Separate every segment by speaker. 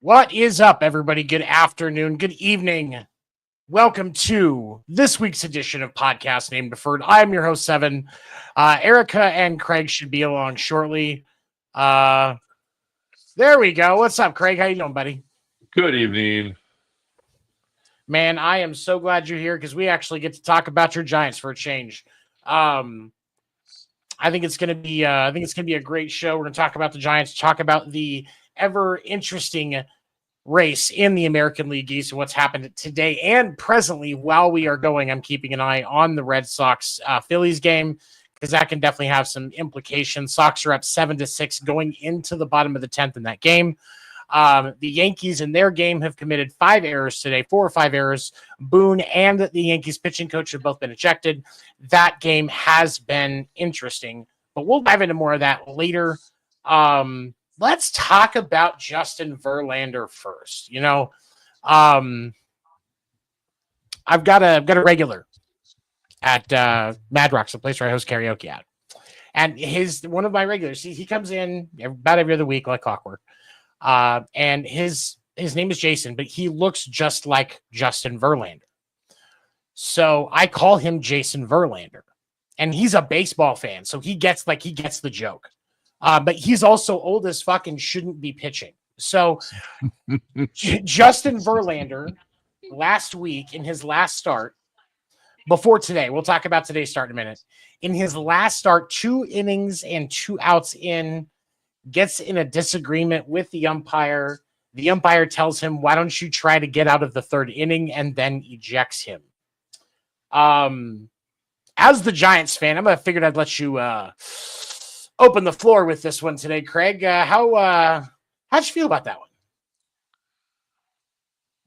Speaker 1: What is up, everybody? Good afternoon, good evening. Welcome to this week's edition of Podcast Name Deferred. I'm your host, Seven. Erika and Craig should be along shortly. There we go. What's up, Craig? How you doing, buddy?
Speaker 2: Good evening.
Speaker 1: Man, I am so glad you're here because we actually get to talk about your Giants for a change. I think it's gonna be a great show. We're gonna talk about the Giants, talk about the ever interesting race in the American League East and what's happened today and presently. While we are going, I'm keeping an eye on the Red Sox Phillies game because that can definitely have some implications. Sox are up 7-6 going into the bottom of the 10th in that game. The Yankees in their game have committed 5 errors today, 4 or 5 errors. Boone and the Yankees pitching coach have both been ejected. That game has been interesting, but we'll dive into more of that later. Let's talk about Justin Verlander first. You know, I've got a regular at Mad Rocks, the place where I host karaoke at, and one of my regulars. He comes in about every other week like clockwork, and his name is Jason, but he looks just like Justin Verlander. So I call him Jason Verlander, and he's a baseball fan, so he gets the joke. But he's also old as fuck and shouldn't be pitching. So Justin Verlander last week in his last start, before today, we'll talk about today's start in a minute. In his last start, 2 innings and 2 outs in, gets in a disagreement with the umpire. The umpire tells him, "Why don't you try to get out of the 3rd inning?" and then ejects him. As the Giants fan, I figured I'd let you open the floor with this one today, Craig. How'd you feel about that one?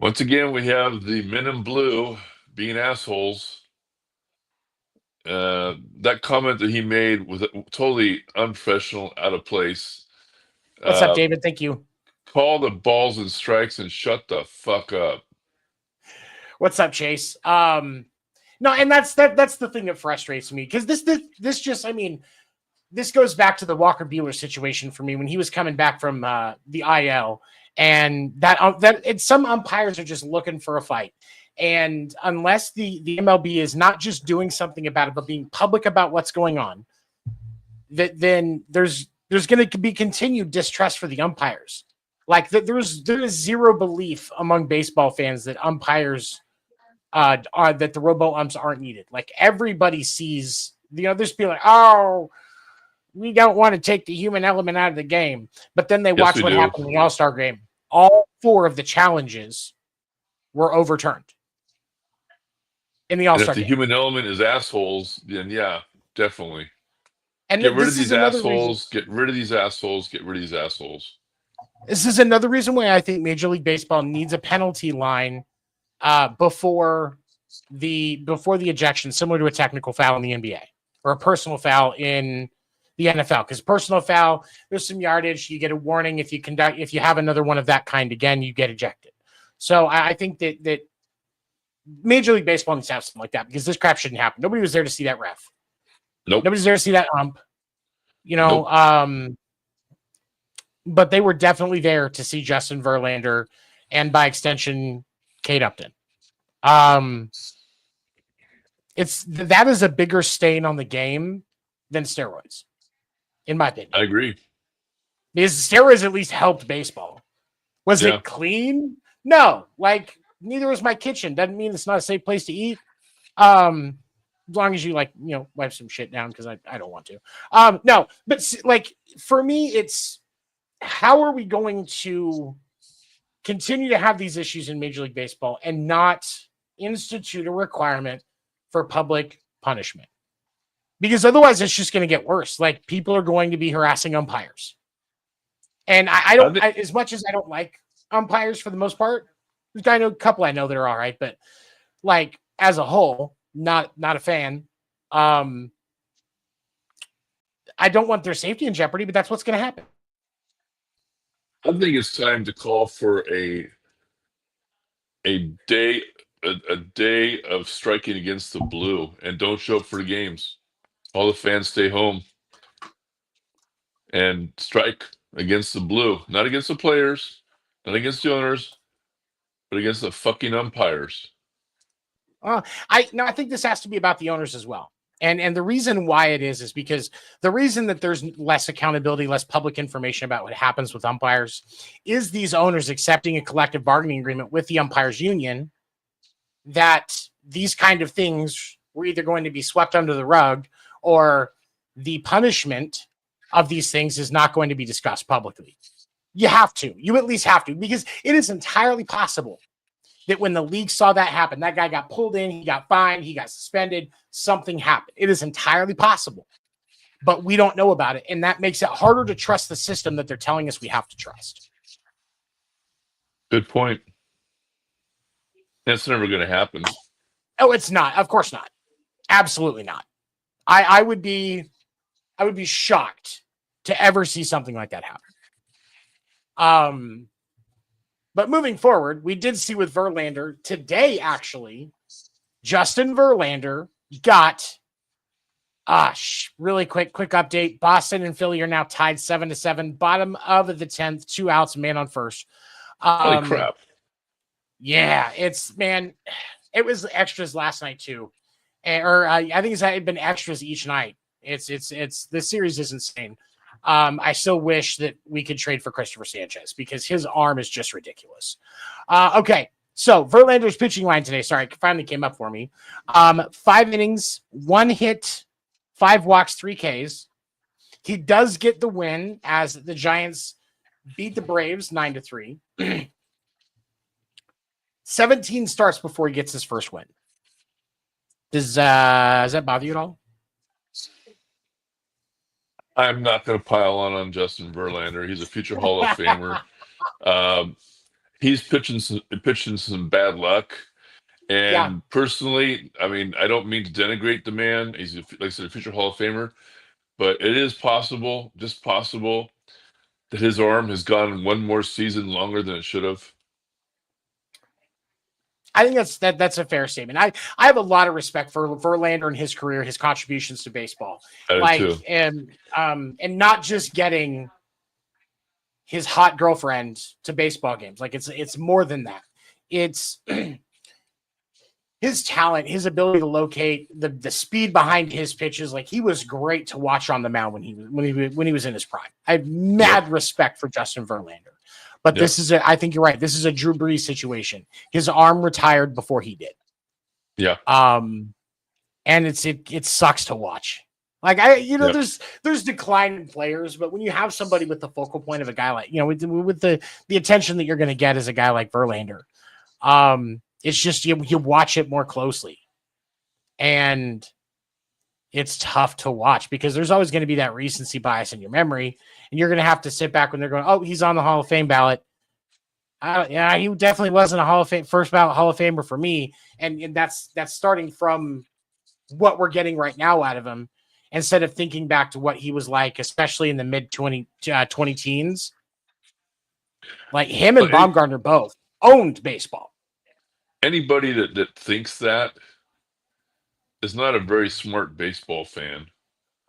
Speaker 2: Once again, we have the men in blue being assholes. That comment that he made was totally unprofessional, out of place.
Speaker 1: What's up, David? Thank you.
Speaker 2: Call the balls and strikes and shut the fuck up.
Speaker 1: What's up, Chase? No, and that's the thing that frustrates me because this just, I mean, this goes back to the Walker Buehler situation for me when he was coming back from the IL, and that some umpires are just looking for a fight. And unless the MLB is not just doing something about it, but being public about what's going on, then there's going to be continued distrust for the umpires. Like there is zero belief among baseball fans that umpires that the robo umps aren't needed. Like everybody sees the others be like, "Oh, we don't want to take the human element out of the game." But then they watch what happened in the All-Star game. All 4 of the challenges were overturned in the All-Star game.
Speaker 2: If the human element is assholes, then yeah, definitely.
Speaker 1: And
Speaker 2: get rid of these assholes. Get rid of these assholes. Get rid of these assholes.
Speaker 1: This is another reason why I think Major League Baseball needs a penalty line before the ejection, similar to a technical foul in the NBA or a personal foul in the NFL. Because personal foul, there's some yardage, you get a warning. If you have another one of that kind again, you get ejected. So I think that Major League Baseball needs to have something like that because this crap shouldn't happen. Nobody was there to see that ref.
Speaker 2: Nope.
Speaker 1: Nobody's there to see that ump. Nope. But they were definitely there to see Justin Verlander and by extension, Kate Upton. That is a bigger stain on the game than steroids, in my opinion.
Speaker 2: I agree.
Speaker 1: Because steroids at least helped baseball. Was it clean? No. Like, neither was my kitchen. Doesn't mean it's not a safe place to eat. As long as you wipe some shit down, because I don't want to. No, but like for me, it's how are we going to continue to have these issues in Major League Baseball and not institute a requirement for public punishment? Because otherwise it's just going to get worse. Like, people are going to be harassing umpires. And I don't, as much as I don't like umpires for the most part, I know a couple I know that are all right, but like as a whole, not a fan. I don't want their safety in jeopardy, but that's what's going to happen.
Speaker 2: I think it's time to call for a day of striking against the blue, and don't show up for the games. All the fans stay home and strike against the blue, not against the players, not against the owners, but against the fucking umpires.
Speaker 1: I think this has to be about the owners as well. And the reason why it is because the reason that there's less accountability, less public information about what happens with umpires is these owners accepting a collective bargaining agreement with the umpires union that these kind of things were either going to be swept under the rug or the punishment of these things is not going to be discussed publicly. You at least have to, because it is entirely possible that when the league saw that happen, that guy got pulled in, he got fined, he got suspended, something happened. It is entirely possible, but we don't know about it. And that makes it harder to trust the system that they're telling us we have to trust.
Speaker 2: Good point. That's never going to happen.
Speaker 1: Oh, it's not. Of course not. Absolutely not. I would be shocked to ever see something like that happen. But moving forward, we did see with Verlander today, actually, Justin Verlander got really quick update. Boston and Philly are now tied 7-7, bottom of the 10th, 2 outs, man on first.
Speaker 2: Holy crap.
Speaker 1: Yeah, it was extras last night too. I think it's been extras each night. It's the series is insane. I still wish that we could trade for Christopher Sanchez because his arm is just ridiculous. Okay, so Verlander's pitching line today. Sorry, it finally came up for me. 5 innings, 1 hit, 5 walks, 3 Ks. He does get the win as the Giants beat the Braves 9-3. 17 starts before he gets his first win. Does that bother you at all?
Speaker 2: I'm not going to pile on Justin Verlander. He's a future Hall of Famer. He's pitching some bad luck. And personally, I mean, I don't mean to denigrate the man. He's, like I said, a future Hall of Famer. But it is possible, just possible, that his arm has gone one more season longer than it should have.
Speaker 1: I think that's a fair statement. I have a lot of respect for Verlander and his career, his contributions to baseball. And not just getting his hot girlfriend to baseball games. Like it's more than that. It's his talent, his ability to locate the speed behind his pitches. Like, he was great to watch on the mound when he was in his prime. I have mad respect for Justin Verlander. But this is I think you're right. This is a Drew Brees situation. His arm retired before he did.
Speaker 2: Yeah.
Speaker 1: And it sucks to watch. Like, there's decline in players, but when you have somebody with the focal point of a guy like, with the attention that you're going to get as a guy like Verlander, it's just you watch it more closely. And it's tough to watch because there's always going to be that recency bias in your memory. And you're going to have to sit back when they're going, oh, he's on the Hall of Fame ballot. He definitely wasn't a first ballot Hall of Famer for me. And that's starting from what we're getting right now out of him, instead of thinking back to what he was like, especially in the mid 20 teens. Like, him and Baumgartner both owned baseball.
Speaker 2: anybody that thinks that is not a very smart baseball fan.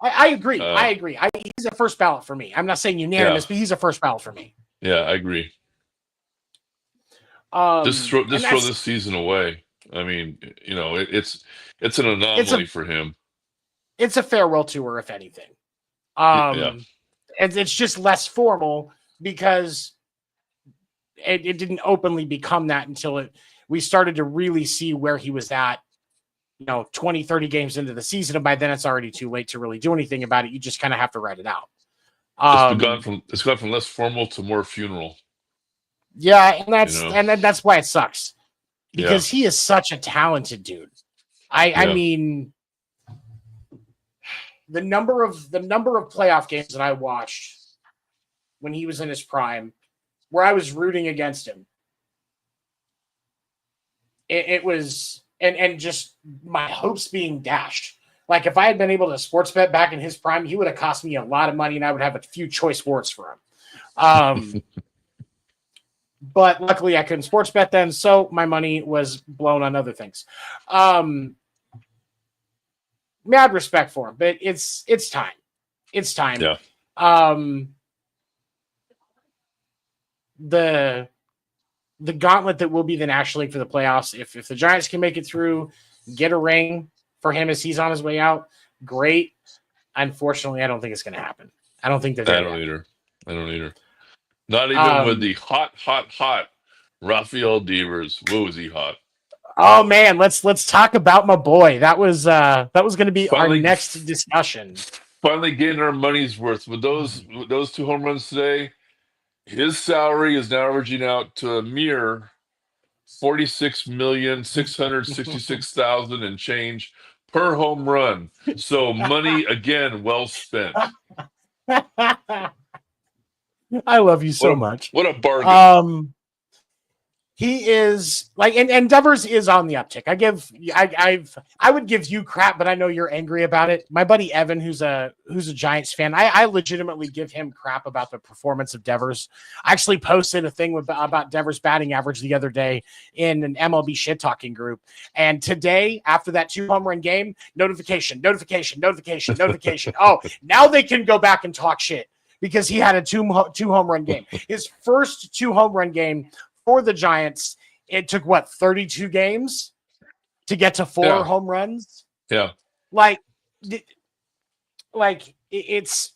Speaker 1: I agree. He's a first ballot for me. I'm not saying unanimous, but he's a first ballot for me.
Speaker 2: Yeah, I agree. Just throw this season away. I mean, it's an anomaly for him.
Speaker 1: It's a farewell tour, if anything. It's just less formal because it didn't openly become that until we started to really see where he was at, 20, 30 games into the season. And by then it's already too late to really do anything about it. You just kind of have to write it out.
Speaker 2: It's gone from less formal to more funeral.
Speaker 1: Yeah. And that's why it sucks because he is such a talented dude. I mean, the number of playoff games that I watched when he was in his prime, where I was rooting against him, it was and just my hopes being dashed. Like if I had been able to sports bet back in his prime, he would have cost me a lot of money, and I would have a few choice words for him. But luckily, I couldn't sports bet then, so my money was blown on other things. Mad respect for him, but it's time. It's time.
Speaker 2: Yeah.
Speaker 1: The gauntlet that will be the National League for the playoffs. If the Giants can make it through, get a ring for him as he's on his way out, great. Unfortunately, I don't think it's going to happen. I don't think that.
Speaker 2: I don't either. Not even with the hot Rafael Devers. Whoa, was he hot?
Speaker 1: Oh man, let's talk about my boy. That was going to be our next discussion.
Speaker 2: Finally getting our money's worth with those 2 home runs today. His salary is now averaging out to a mere $46,666,000 and change per home run. So money again well spent.
Speaker 1: I love you so much.
Speaker 2: What a bargain.
Speaker 1: He is like, and Devers is on the uptick. I would give you crap, but I know you're angry about it. My buddy Evan, who's a Giants fan, I legitimately give him crap about the performance of Devers. I actually posted a thing about Devers' batting average the other day in an MLB shit talking group. And today, after that 2 home run game, notification. Oh, now they can go back and talk shit because he had a 2 home run game. His first 2 home run game for the Giants, it took 32 games to get to 4 home runs.
Speaker 2: Yeah.
Speaker 1: It's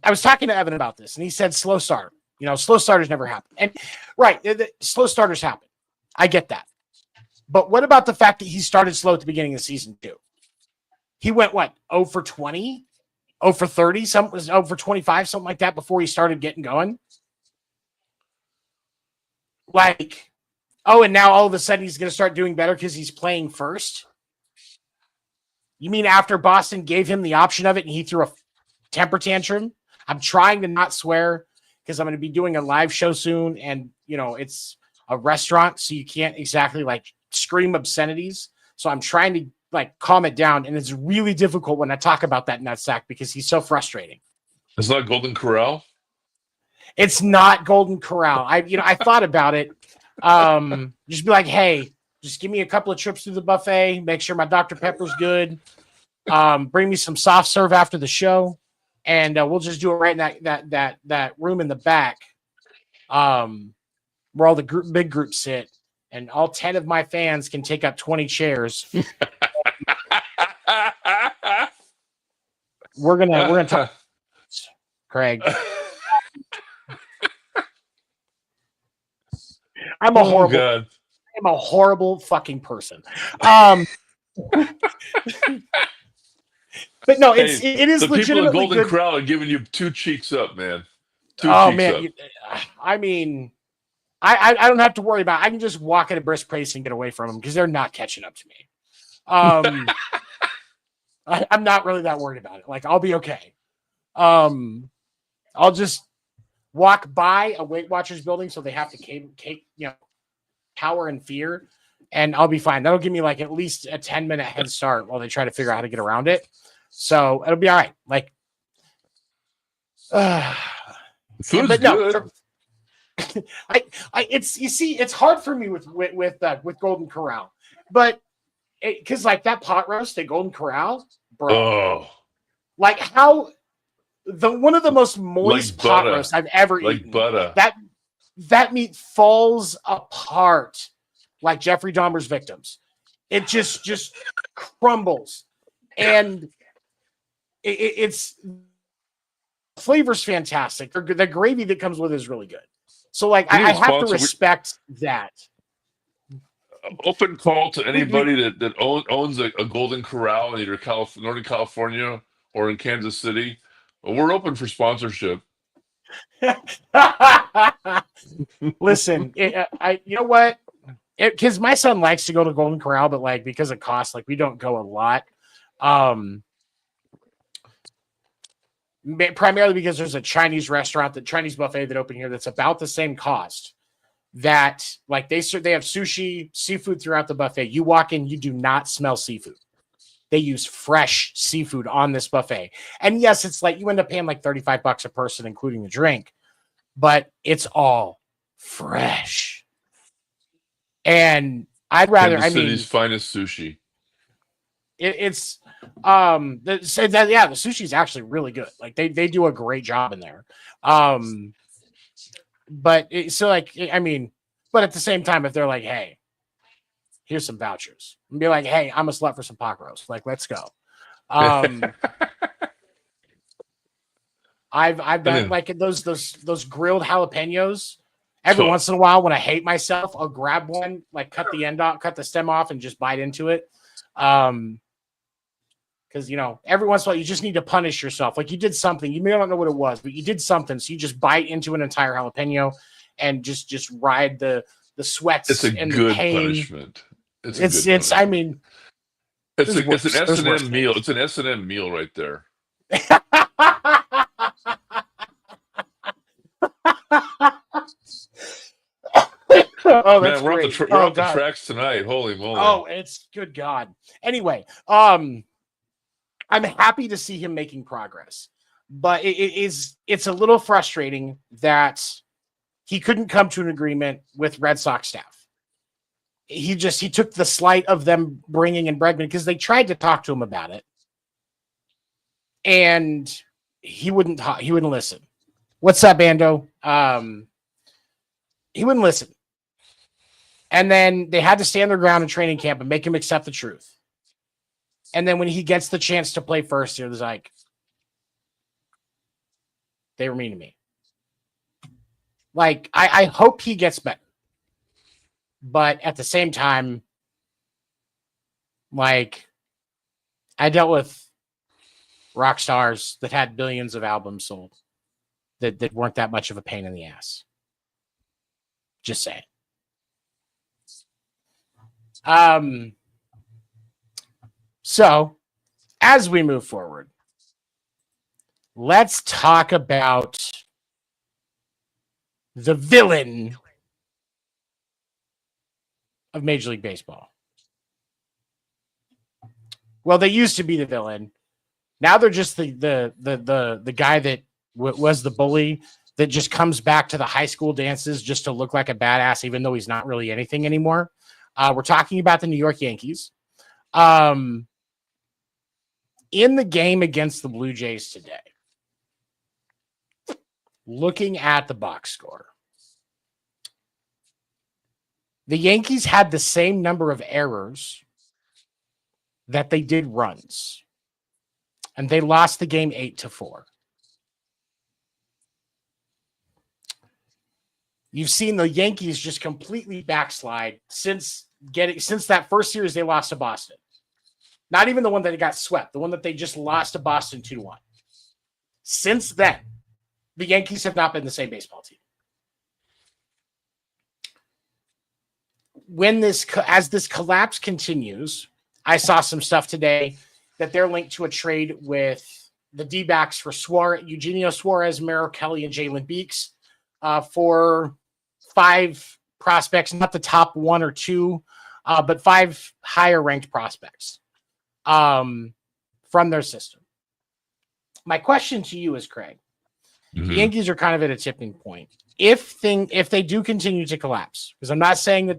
Speaker 1: I was talking to Evan about this and he said slow start. Slow starters never happen. And right, slow starters happen. I get that. But what about the fact that he started slow at the beginning of the season too? He went 0 for 20, 0 for 30, some was 0 for 25, something like that before he started getting going. And now all of a sudden he's going to start doing better because he's playing first? You mean after Boston gave him the option of it and he threw a temper tantrum? I'm trying to not swear because I'm going to be doing a live show soon, and it's a restaurant, so you can't exactly scream obscenities. So I'm trying to calm it down, and it's really difficult when I talk about that nutsack because he's so frustrating.
Speaker 2: It's not Golden Corral?
Speaker 1: It's not Golden Corral. I thought about it. Just be like, hey, just give me a couple of trips through the buffet. Make sure my Dr. Pepper's good. Bring me some soft serve after the show, and we'll just do it right in that room in the back, where all the big groups sit, and all 10 of my fans can take up 20 chairs. We're gonna talk, Craig. I'm a horrible fucking person. But no, it is
Speaker 2: the
Speaker 1: legitimately
Speaker 2: people at Golden
Speaker 1: good.
Speaker 2: Corral are giving you 2 cheeks up, man.
Speaker 1: I mean, I don't have to worry about it. I can just walk at a brisk pace and get away from them because they're not catching up to me. I'm not really that worried about it. I'll be okay. I'll just walk by a Weight Watchers building, so they have to cower in fear, and I'll be fine. That'll give me at least a 10-minute head start while they try to figure out how to get around it. So it'll be all right.
Speaker 2: Food's good.
Speaker 1: it's hard for me with Golden Corral, but because like that pot roast at Golden Corral, bro, like how one of the most moist
Speaker 2: like
Speaker 1: pot
Speaker 2: butter,
Speaker 1: roasts I've ever
Speaker 2: like
Speaker 1: eaten.
Speaker 2: butter.
Speaker 1: That meat falls apart like Jeffrey Dahmer's victims. It just crumbles, and it's flavor's fantastic. The gravy that comes with it is really good. So like I have to respect that.
Speaker 2: Open call to anybody that owns a Golden Corral in either Northern California or in Kansas City. We're open for sponsorship.
Speaker 1: Listen, you know what? Because my son likes to go to Golden Corral, but like because of cost, like we don't go a lot. Primarily because there's a Chinese restaurant, the Chinese buffet that opened here that's about the same cost. That like they have sushi, seafood throughout the buffet. You walk in, you do not smell seafood. They use fresh seafood on this buffet. And yes, it's like you end up paying like $35 a person, including the drink, but it's all fresh. And I'd rather,
Speaker 2: Kansas City's finest sushi.
Speaker 1: It's the sushi is actually really good. Like they do a great job in there. But at the same time, if they're like, hey, here's some vouchers, and be like, hey, I'm a slut for some pot roast. Like, let's go. I've done like those grilled jalapenos. Every once in a while, when I hate myself, I'll grab one, like cut the stem off, and just bite into it. Because every once in a while you just need to punish yourself. Like you did something, you may not know what it was, but you did something, so you just bite into an entire jalapeno and just ride the sweats and the pain.
Speaker 2: Punishment. It's
Speaker 1: I mean,
Speaker 2: it's an S&M meal. It's an S&M meal right there.
Speaker 1: Oh,
Speaker 2: man, we're off the tracks tonight. Holy moly!
Speaker 1: Oh, it's good God. Anyway, I'm happy to see him making progress, but it's a little frustrating that he couldn't come to an agreement with Red Sox staff. He took the slight of them bringing in Bregman because they tried to talk to him about it, and he wouldn't listen. What's up, Bando? He wouldn't listen. And then they had to stand their ground in training camp and make him accept the truth. And then when he gets the chance to play first, he was like, they were mean to me. Like, I hope he gets better. But at the same time, like, I dealt with rock stars that had billions of albums sold that weren't that much of a pain in the ass. Just saying. So as we move forward, let's talk about the villain of Major League Baseball. Well, they used to be the villain. Now they're just the guy that was the bully that just comes back to the high school dances just to look like a badass, even though he's not really anything anymore. We're talking about the New York Yankees. In the game against the Blue Jays today, looking at the box score, the Yankees had the same number of errors that they did runs, and they lost the game 8-4. You've seen the Yankees just completely backslide since that first series they lost to Boston. Not even the one that they got swept, the one that they just lost to Boston 2-1. Since then, the Yankees have not been the same baseball team. As this collapse continues, I saw some stuff today that they're linked to a trade with the D-backs for Eugenio Suarez, Merrill Kelly, and Jalen Beeks for 5 prospects, not the top 1 or 2, but 5 higher ranked prospects from their system. My question to you is, Craig, The
Speaker 2: Mhm.
Speaker 1: Yankees are kind of at a tipping point. If they do continue to collapse, because I'm not saying that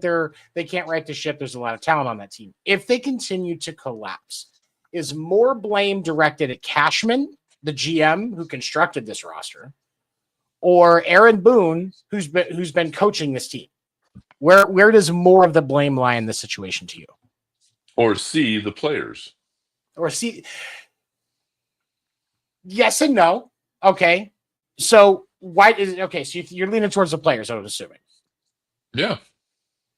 Speaker 1: they can't right the ship. There's a lot of talent on that team. If they continue to collapse, is more blame directed at Cashman, the GM who constructed this roster, or Aaron Boone, who's been coaching this team? Where does more of the blame lie in this situation to you?
Speaker 2: Or C, the players.
Speaker 1: Or C? Yes and no. Okay. So why is it okay? So you're leaning towards the players, I'm assuming.
Speaker 2: Yeah.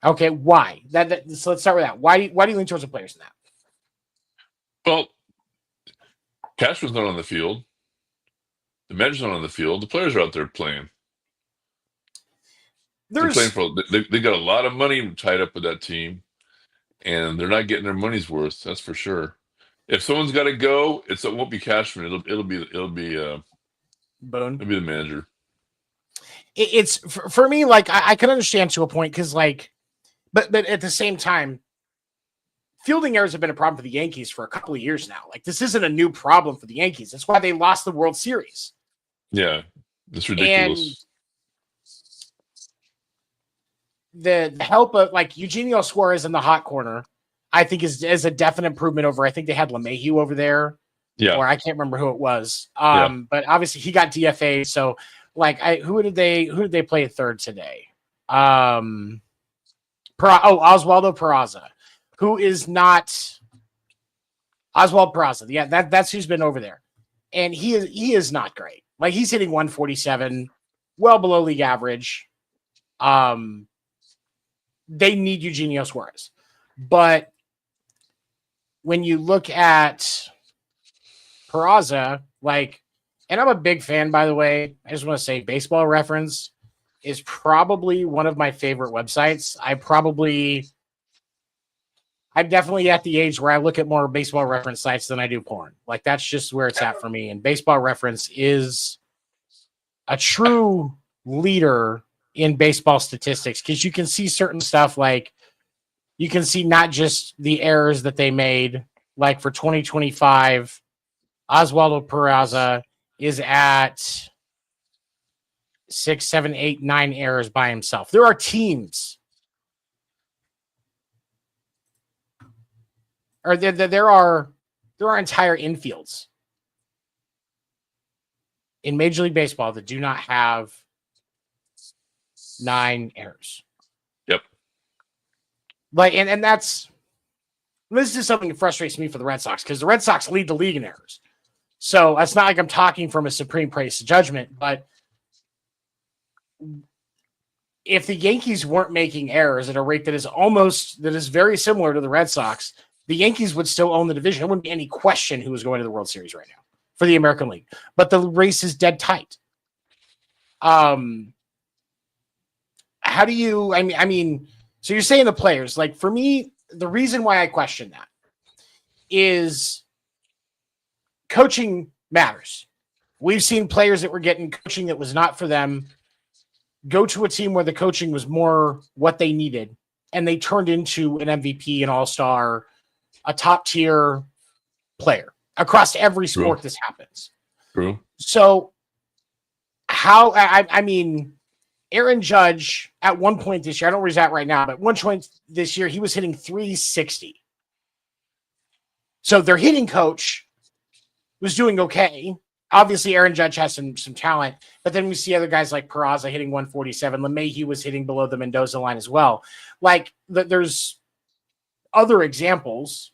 Speaker 1: Okay. Why? So let's start with that. Why do you lean towards the players in that?
Speaker 2: Well, Cashman's not on the field. The manager's not on the field. The players are out there playing. They're playing they got a lot of money tied up with that team, and they're not getting their money's worth. That's for sure. If someone's got to go, it won't be Cashman. It'll be
Speaker 1: Boone.
Speaker 2: It'll be the manager.
Speaker 1: It's for me. Like I can understand to a point because but at the same time, fielding errors have been a problem for the Yankees for a couple of years now. Like this isn't a new problem for the Yankees. That's why they lost the World Series.
Speaker 2: Yeah, it's ridiculous.
Speaker 1: And the help of like Eugenio Suarez in the hot corner, I think is a definite improvement over. I think they had LeMahieu over there.
Speaker 2: Yeah.
Speaker 1: Or I can't remember who it was. But obviously he got DFA. So like who did they play third today? Oswaldo Peraza, who is not Oswald Peraza. Yeah, that's who's been over there. And he is not great. Like he's hitting 147, well below league average. They need Eugenio Suarez. But when you look at Peraza, and I'm a big fan, by the way. I just want to say Baseball Reference is probably one of my favorite websites. I'm definitely at the age where I look at more Baseball Reference sites than I do porn. Like that's just where it's at for me. And Baseball Reference is a true leader in baseball statistics because you can see certain stuff like you can see not just the errors that they made, like for 2025, Oswaldo Peraza is at 6, 7, 8, 9 errors by himself. There are teams, or there are entire infields in Major League Baseball that do not have 9 errors.
Speaker 2: Yep.
Speaker 1: And this is something that frustrates me for the Red Sox because the Red Sox lead the league in errors. So it's not like I'm talking from a supreme place of judgment, but if the Yankees weren't making errors at a rate that is very similar to the Red Sox, the Yankees would still own the division. There wouldn't be any question who was going to the World Series right now for the American League. But the race is dead tight. How do you? I mean, so you're saying the players. Like for me, the reason why I question that is coaching matters. We've seen players that were getting coaching that was not for them go to a team where the coaching was more what they needed, and they turned into an MVP, an all-star, a top-tier player. Across every sport, this happens.
Speaker 2: True.
Speaker 1: So how, I mean, Aaron Judge, at one point this year, I don't know where he's at right now, but at one point this year, he was hitting 360. So their hitting coach was doing okay. Obviously, Aaron Judge has some talent, but then we see other guys like Peraza hitting 147. LeMahieu was hitting below the Mendoza line as well. Like, there's other examples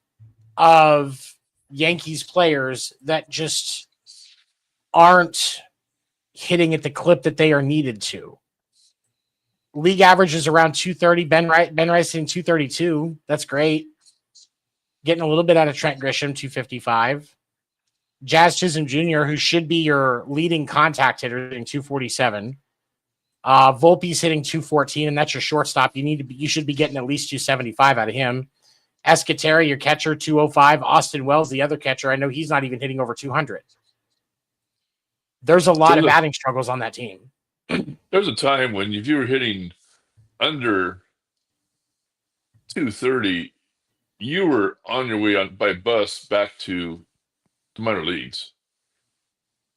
Speaker 1: of Yankees players that just aren't hitting at the clip that they are needed to. League average is around 230. Ben Rice hitting 232. That's great. Getting a little bit out of Trent Grisham, 255. Jazz Chisholm Jr., who should be your leading contact hitter, hitting 247. Volpe's hitting 214, and that's your shortstop. You should be getting at least 275 out of him. Escateri, your catcher, 205. Austin Wells, the other catcher, I know he's not even hitting over 200. There's a lot of batting struggles on that team.
Speaker 2: There's a time when if you were hitting under 230, you were on your way by bus back to the minor leagues.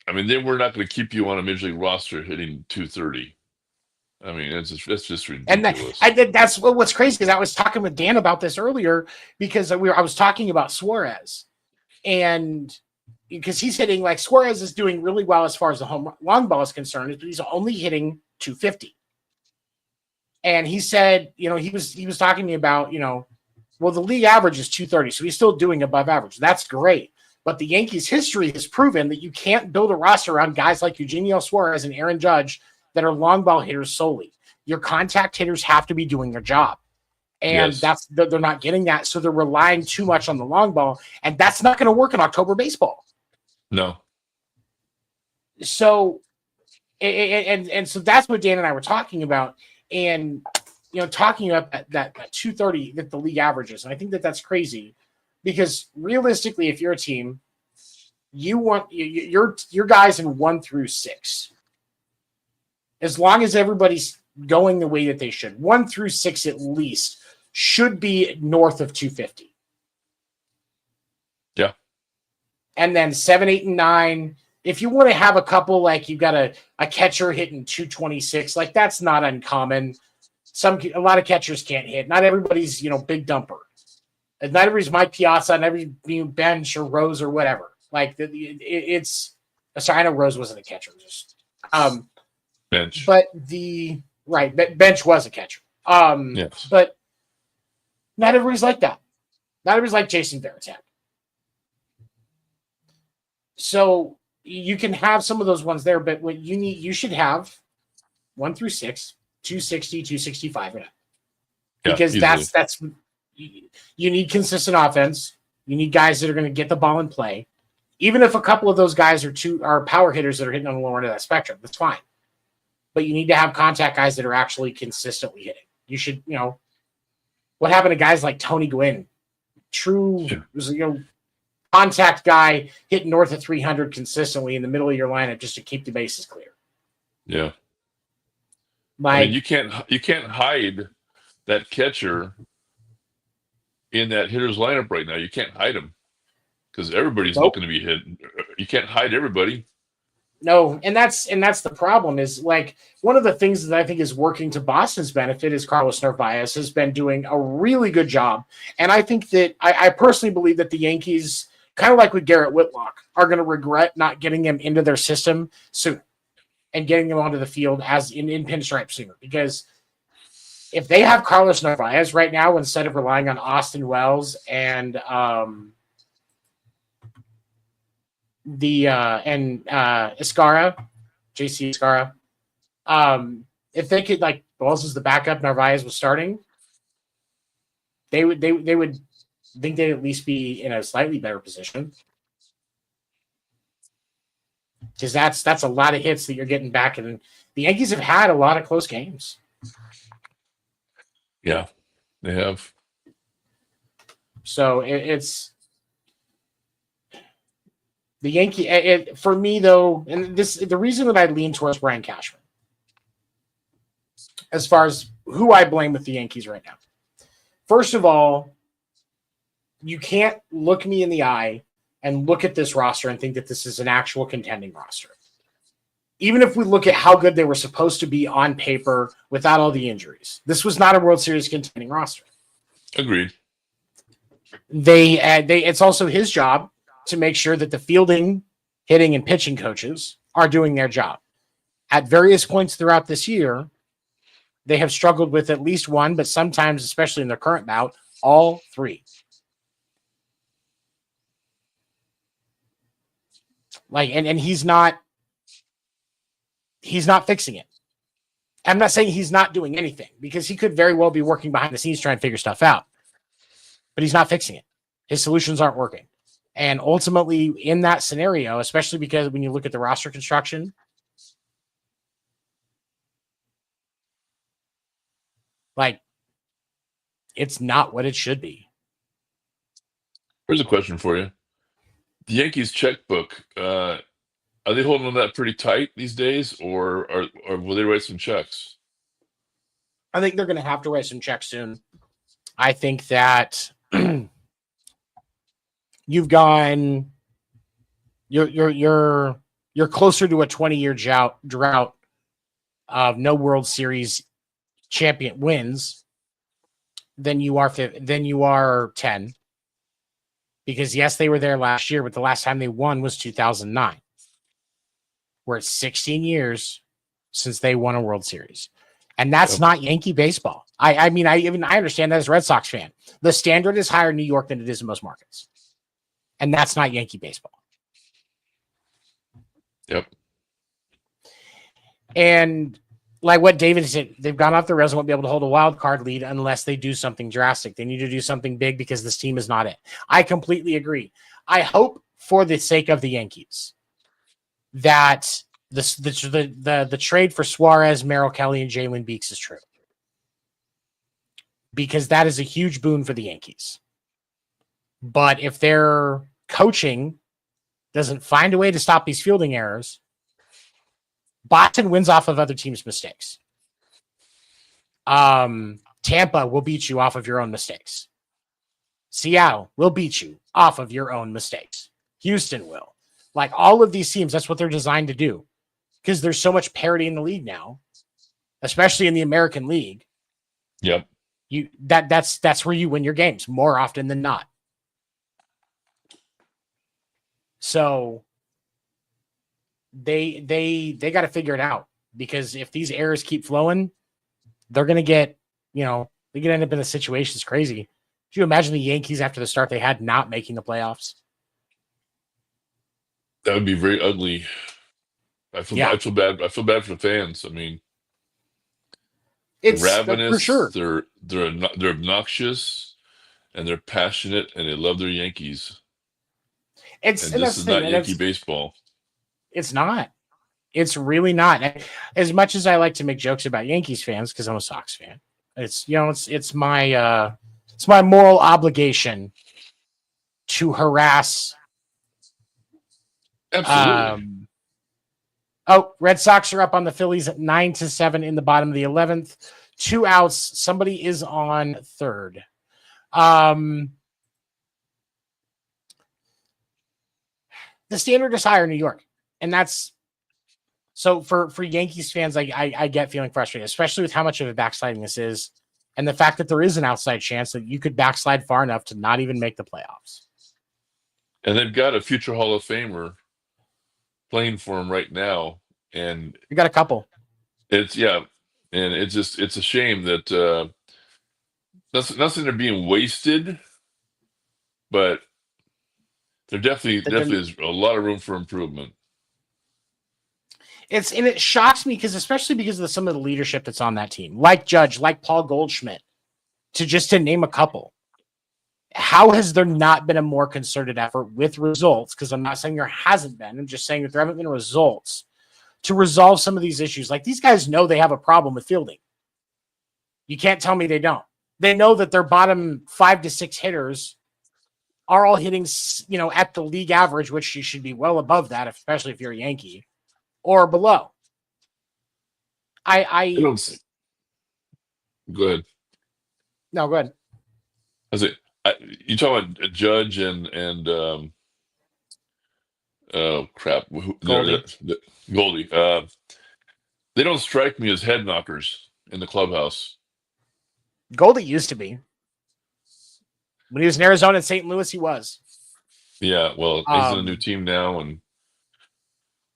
Speaker 2: I mean, then we're not going to keep you on a major league roster hitting 230. I mean, that's just ridiculous.
Speaker 1: And that's what's crazy, because I was talking with Dan about this earlier, because I was talking about Suarez, and because he's hitting, like, Suarez is doing really well as far as the long ball is concerned, but he's only hitting 250. And he said, he was talking to me about, well, the league average is 230, so he's still doing above average. That's great. But the Yankees' history has proven that you can't build a roster around guys like Eugenio Suarez and Aaron Judge that are long ball hitters solely. Your contact hitters have to be doing their job. And they're not getting that. So they're relying too much on the long ball. And that's not going to work in October baseball.
Speaker 2: No.
Speaker 1: So, and so that's what Dan and I were talking about. And, talking about that 230 that the league averages. And I think that's crazy, because realistically, if you're a team, you want your guys in 1 through 6. As long as everybody's going the way that they should, 1 through 6 at least should be north of 250.
Speaker 2: Yeah.
Speaker 1: And then 7, 8, and 9. If you want to have a couple, like you got a catcher hitting 226, like that's not uncommon. A lot of catchers can't hit. Not everybody's, big dumper. And not everybody's Mike Piazza, and every Bench or Rose or whatever. Like it's. Sorry, I know Rose wasn't a catcher. Just
Speaker 2: Bench.
Speaker 1: But Bench was a catcher.
Speaker 2: Yes.
Speaker 1: But not everybody's like that. Not everybody's like Jason Varitek. So you can have some of those ones there, but what you should have 1 through 6, 260, 265 in it. Because that's you need consistent offense. You need guys that are going to get the ball in play. Even if a couple of those guys are power hitters that are hitting on the lower end of that spectrum, that's fine. But you need to have contact guys that are actually consistently hitting. You should, what happened to guys like Tony Gwynn? Contact guy hitting north of 300 consistently in the middle of your lineup just to keep the bases clear.
Speaker 2: Yeah.
Speaker 1: Like,
Speaker 2: you can't hide that catcher in that hitter's lineup right now. You can't hide him because everybody's looking to be hit. You can't hide everybody.
Speaker 1: No, and that's the problem. Is like one of the things that I think is working to Boston's benefit is Carlos Narvaez has been doing a really good job, and I think that I personally believe that the Yankees, kind of like with Garrett Whitlock, are going to regret not getting him into their system sooner and getting him onto the field as in pinstripe sooner. Because if they have Carlos Narvaez right now, instead of relying on Austin Wells and Escara, JC Escara, if they could, like, Wells is the backup, Narvaez was starting, they would think they'd at least be in a slightly better position, because that's a lot of hits that you're getting back, and the Yankees have had a lot of close games.
Speaker 2: Yeah, they have.
Speaker 1: So it's the Yankee. For me, though, and the reason that I lean towards Brian Cashman, as far as who I blame with the Yankees right now. First of all, you can't look me in the eye and look at this roster and think that this is an actual contending roster. Even if we look at how good they were supposed to be on paper without all the injuries, this was not a World Series contending roster.
Speaker 2: Agreed.
Speaker 1: It's also his job to make sure that the fielding, hitting, and pitching coaches are doing their job. At various points throughout this year, they have struggled with at least one, but sometimes, especially in their current bout, all three. And he's not fixing it. I'm not saying he's not doing anything, because he could very well be working behind the scenes trying to figure stuff out, but he's not fixing it. His solutions aren't working. And ultimately, in that scenario, especially because when you look at the roster construction, like, it's not what it should be.
Speaker 2: Here's a question for you. The Yankees checkbook, are they holding on that pretty tight these days, or will they write some checks?
Speaker 1: I think they're going to have to write some checks soon. I think that you've gone, you're You're closer to a 20-year drought of no World Series champion wins than you are 10. Because yes, they were there last year, but the last time they won was 2009. We're at 16 years since they won a World Series. And that's not Yankee baseball. I understand that as a Red Sox fan. The standard is higher in New York than it is in most markets. And that's not Yankee baseball.
Speaker 2: Yep.
Speaker 1: And like what David said, they've gone off the rails and won't be able to hold a wild card lead unless they do something drastic. They need to do something big because this team is not it. I completely agree. I hope for the sake of the Yankees that the trade for Suarez, Merrill Kelly, and Jalen Beeks is true. Because that is a huge boon for the Yankees. But if their coaching doesn't find a way to stop these fielding errors, Boston wins off of other teams' mistakes. Tampa will beat you off of your own mistakes. Seattle will beat you off of your own mistakes. Houston will. Like all of these teams, that's what they're designed to do. Because there's so much parity in the league now, especially in the American League.
Speaker 2: Yep.
Speaker 1: That's where you win your games more often than not. So they got to figure it out, because if these errors keep flowing, they're going to get, they could end up in a situation that's crazy. Could you imagine the Yankees after the start they had not making the playoffs?
Speaker 2: That would be very ugly. I feel bad. I feel bad for the fans. I mean,
Speaker 1: it's
Speaker 2: ravenous.
Speaker 1: For sure.
Speaker 2: They're obnoxious, and they're passionate, and they love their Yankees. This is not Yankee baseball. It's
Speaker 1: not. It's really not. As much as I like to make jokes about Yankees fans, because I'm a Sox fan, it's my moral obligation to harass.
Speaker 2: Absolutely.
Speaker 1: Red Sox are up on the Phillies at 9-7 in the bottom of the 11th. 2 outs. Somebody is on third. The standard is higher in New York. And that's so for Yankees fans, I get feeling frustrated, especially with how much of a backsliding this is. And the fact that there is an outside chance that you could backslide far enough to not even make the playoffs.
Speaker 2: And they've got a future Hall of Famer playing for him right now. And
Speaker 1: you got a couple.
Speaker 2: And it's a shame that nothing they're being wasted, but there definitely is a lot of room for improvement.
Speaker 1: It shocks me especially because of some of the leadership that's on that team, like Judge, like Paul Goldschmidt, to name a couple. How has there not been a more concerted effort with results? Because I'm not saying there hasn't been. I'm just saying that there haven't been results to resolve some of these issues. Like, these guys know they have a problem with fielding. You can't tell me they don't. They know that their bottom 5 to 6 hitters are all hitting, at the league average, which you should be well above that, especially if you're a Yankee, or below. I
Speaker 2: don't see. Go ahead.
Speaker 1: No, go ahead.
Speaker 2: You talk about Judge and crap, Goldie. They don't strike me as head knockers in the clubhouse.
Speaker 1: Goldie used to be. When he was in Arizona and St. Louis, he was.
Speaker 2: Yeah, well, he's in a new team now, and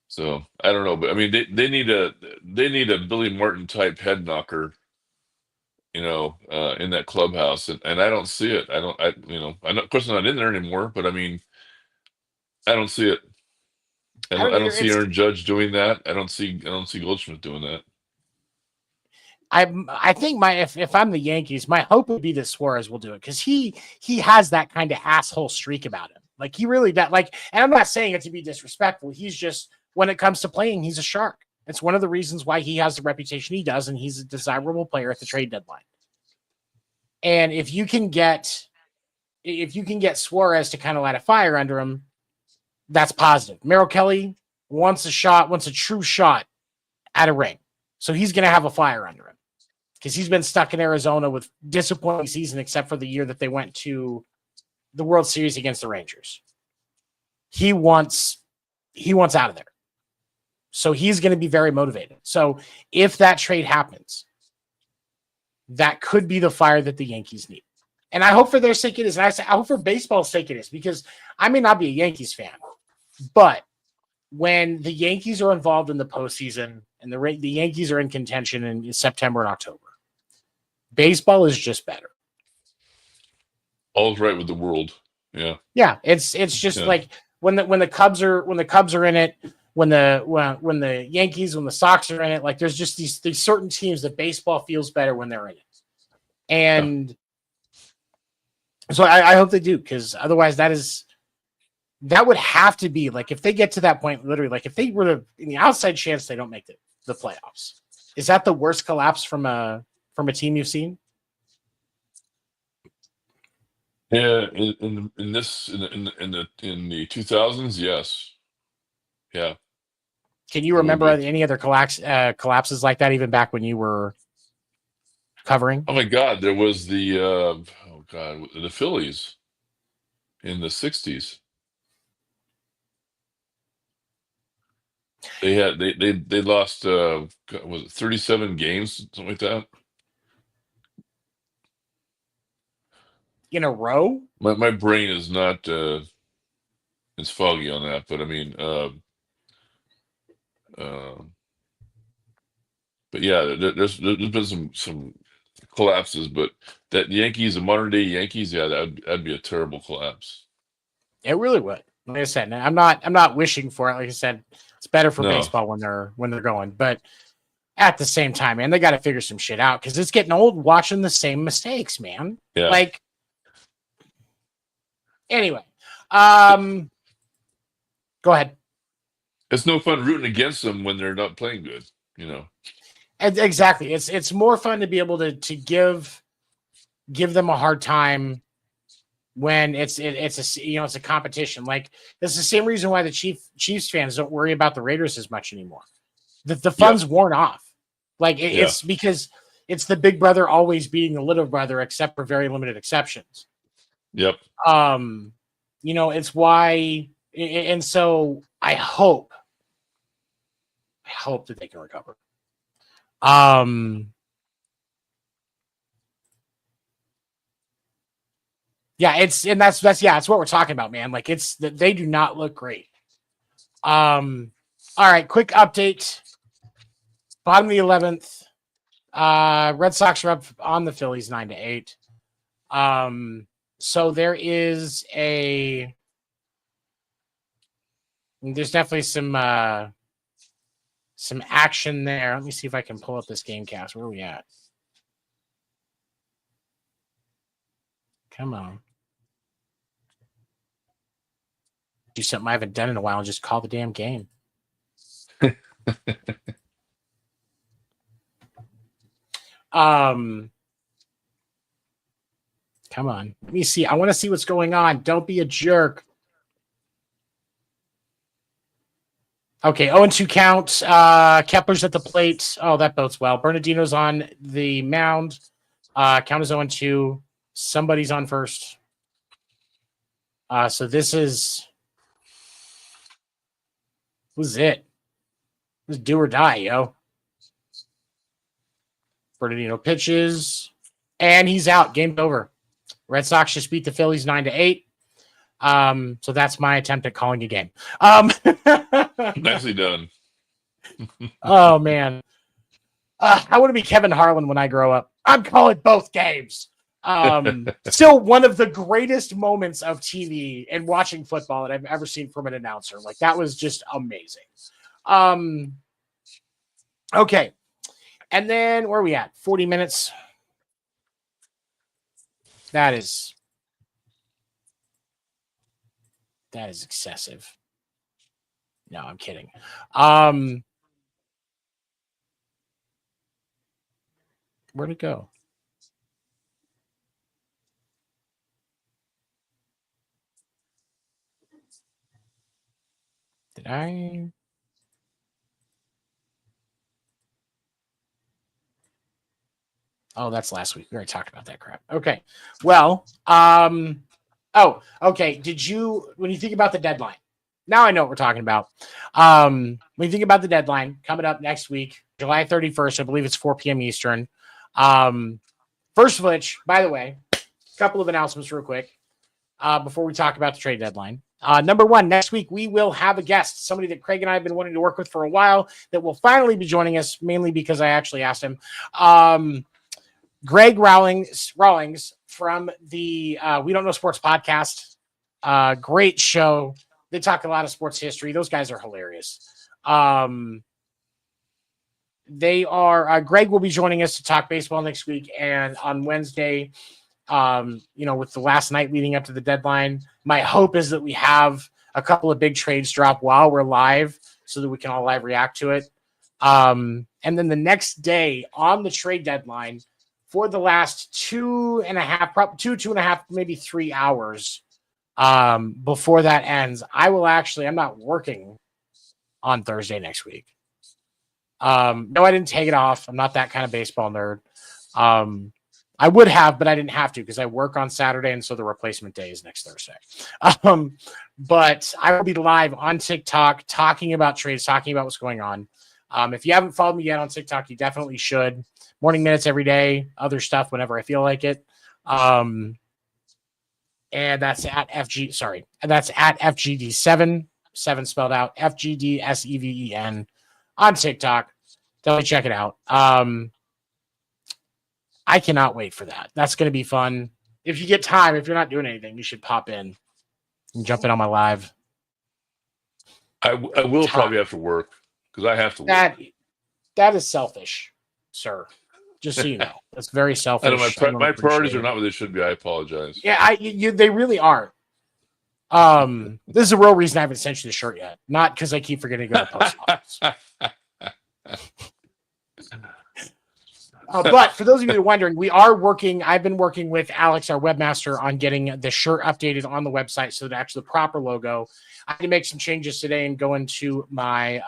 Speaker 2: so I don't know, but I mean, they need a Billy Martin type head knocker, in that clubhouse, and I don't see it. I know, of course, I'm not in there anymore, but I mean, I don't see it. I don't see Aaron Judge doing that. I don't see Goldschmidt doing that.
Speaker 1: I think if I'm the Yankees, my hope would be that Suarez will do it, because he has that kind of asshole streak about him. Like, he really does. Like, and I'm not saying it to be disrespectful. He's just, when it comes to playing, he's a shark. It's one of the reasons why he has the reputation he does, and he's a desirable player at the trade deadline. And if you can get Suarez to kind of light a fire under him, that's positive. Merrill Kelly wants a true shot at a ring. So he's going to have a fire under him, because he's been stuck in Arizona with disappointing season, except for the year that they went to the World Series against the Rangers. He wants out of there. So he's going to be very motivated. So if that trade happens, that could be the fire that the Yankees need. And I hope for their sake it is. And I hope for baseball's sake it is, because I may not be a Yankees fan, but when the Yankees are involved in the postseason and the Yankees are in contention in September and October, baseball is just better.
Speaker 2: All's right with the world. Yeah.
Speaker 1: Yeah. It's just like when the Cubs are in it, when the Yankees, when the Sox are in it, like there's just these certain teams that baseball feels better when they're in it. And so I hope they do, because otherwise that would have to be like, if they get to that point, literally, like if they were to, in the outside chance they don't make the playoffs, is that the worst collapse from a team you've seen?
Speaker 2: Yeah, in the 2000s, yes. Yeah.
Speaker 1: Can you remember any other collapses like that, even back when you were covering?
Speaker 2: Oh my God, there was the Phillies in the 60s. They lost was it 37 games, something like that,
Speaker 1: in a row?
Speaker 2: My brain is not it's foggy on that, but I mean but yeah, there's been some collapses, but that Yankees, the modern day Yankees, yeah, that'd be a terrible collapse.
Speaker 1: It really would. Like I said, I'm not wishing for it. Like I said, it's better for baseball when they're going, but at the same time, man, they got to figure some shit out, because it's getting old watching the same mistakes, man.
Speaker 2: Yeah.
Speaker 1: Like, anyway, go ahead.
Speaker 2: It's no fun rooting against them when they're not playing good, you know.
Speaker 1: Exactly. It's more fun to be able to give them a hard time when it's a competition. Like, it's the same reason why the Chiefs fans don't worry about the Raiders as much anymore. The fun's worn off. Like it's because it's the big brother always beating the little brother, except for very limited exceptions.
Speaker 2: Yep.
Speaker 1: It's why, and so I hope that they can recover. Yeah, that's what we're talking about, man. Like, they do not look great. All right, quick update. Bottom of the 11th. Red Sox are up on the Phillies 9-8. So there's definitely some action there. Let me see if I can pull up this game cast. Where are we at? Come on. Do something I haven't done in a while and just call the damn game. Come on. Let me see. I want to see what's going on. Don't be a jerk. Okay, 0-2 count. Kepler's at the plate. Oh, that bodes well. Bernardino's on the mound. Count is 0-2. Somebody's on first. So this is it. This is do or die, yo. Bernardino pitches, and he's out. Game's over. Red Sox just beat the Phillies 9-8. So that's my attempt at calling a game.
Speaker 2: Nicely done.
Speaker 1: Oh man, I want to be Kevin Harlan when I grow up. I'm calling both games. Still one of the greatest moments of TV and watching football that I've ever seen from an announcer. Like, that was just amazing. Okay. And then where are we at? 40 minutes. That is excessive. No, I'm kidding. Where'd it go? Did I? Oh, that's last week. We already talked about that crap. Okay. Well, okay. When you think about the deadline, Now I know what we're talking about. When you think about the deadline coming up next week, July 31st, I believe it's 4 p.m. Eastern. First of which, by the way, a couple of announcements real quick before we talk about the trade deadline. Number one, next week we will have a guest, somebody that Craig and I have been wanting to work with for a while that will finally be joining us, mainly because I actually asked him. Greg Rawlings from the We Don't Know Sports podcast. Great show. They talk a lot of sports history. Those guys are hilarious. They are Greg will be joining us to talk baseball next week, and on Wednesday, with the last night leading up to the deadline, my hope is that we have a couple of big trades drop while we're live so that we can all live react to it. And then the next day on the trade deadline, for the last 2.5, maybe 3 hours before that ends, I'm not working on Thursday next week. No, I didn't take it off. I'm not that kind of baseball nerd. I would have, but I didn't have to because I work on Saturday, and so the replacement day is next Thursday. But I will be live on TikTok talking about trades, talking about what's going on. If you haven't followed me yet on TikTok, you definitely should. Morning minutes every day, other stuff whenever I feel like it. And that's at FGD7 spelled out, FGDSEVEN on TikTok. Definitely check it out. I cannot wait for that. That's going to be fun. If you get time, if you're not doing anything, you should pop in and jump in on my live.
Speaker 2: I will probably have to work because I have to work.
Speaker 1: That is selfish, sir. Just so you know, that's very selfish.
Speaker 2: I know my priorities are not what they should be. I apologize.
Speaker 1: Yeah, they really are. This is the real reason I haven't sent you the shirt yet, not because I keep forgetting to go to the post office. But for those of you who are wondering, I've been working with Alex, our webmaster, on getting the shirt updated on the website so that actually the proper logo. I had to make some changes today and go into my